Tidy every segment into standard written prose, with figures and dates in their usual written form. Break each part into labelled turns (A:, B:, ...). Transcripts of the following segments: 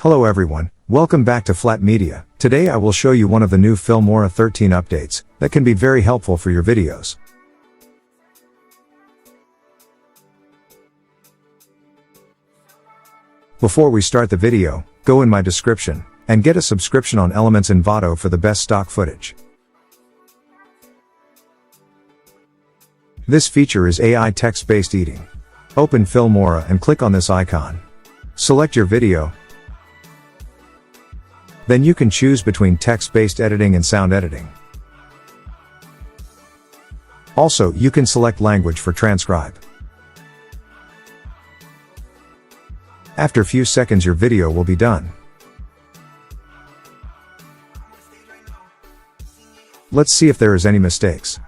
A: Hello everyone, welcome back to Flat Media. Today I will show you one of the new Filmora 13 updates that can be very helpful for your videos. Before we start the video, go in my description and get a subscription on Elements Envato for the best stock footage. This feature is AI text-based editing. Open Filmora and click on this icon. Select your video. Then you can choose between text-based editing and sound editing. Also, you can select language for transcribe. After a few seconds your video will be done. Let's see if there is any mistakes.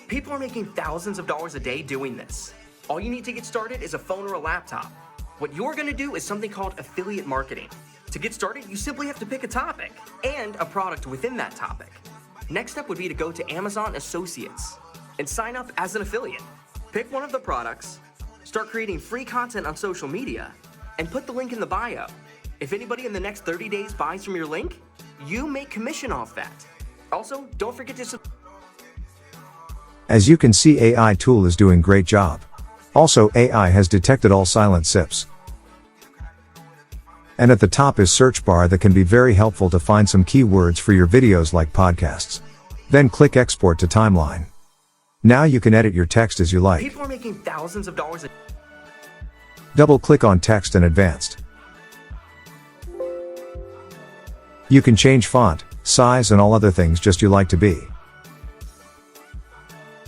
B: People are making thousands of dollars a day doing this. All you need to get started is a phone or a laptop. What you're going to do is something called affiliate marketing. To get started, you simply have to pick a topic and a product within that topic. Next step would be to go to Amazon Associates and sign up as an affiliate. Pick one of the products, start creating free content on social media, and put the link in the bio. If anybody in the next 30 days buys from your link, you make commission off that. Also, don't forget to
A: As you can see, AI tool is doing great job. Also, AI has detected all silent sips. And at the top is search bar that can be very helpful to find some keywords for your videos like podcasts. Then click export to timeline. Now you can edit your text as you like.
B: People are making thousands of dollars a
A: Double click on text and advanced. You can change font, size and all other things just you like to be.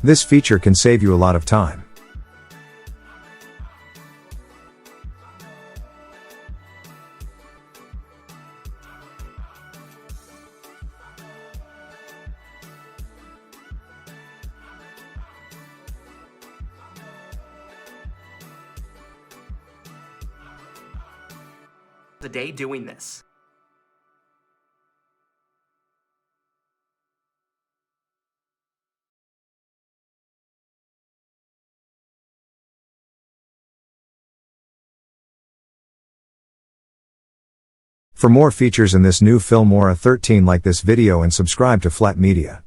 A: This feature can save you a lot of time.
B: day doing this.
A: For more features in this new Filmora 13, like this video and subscribe to Flat Media.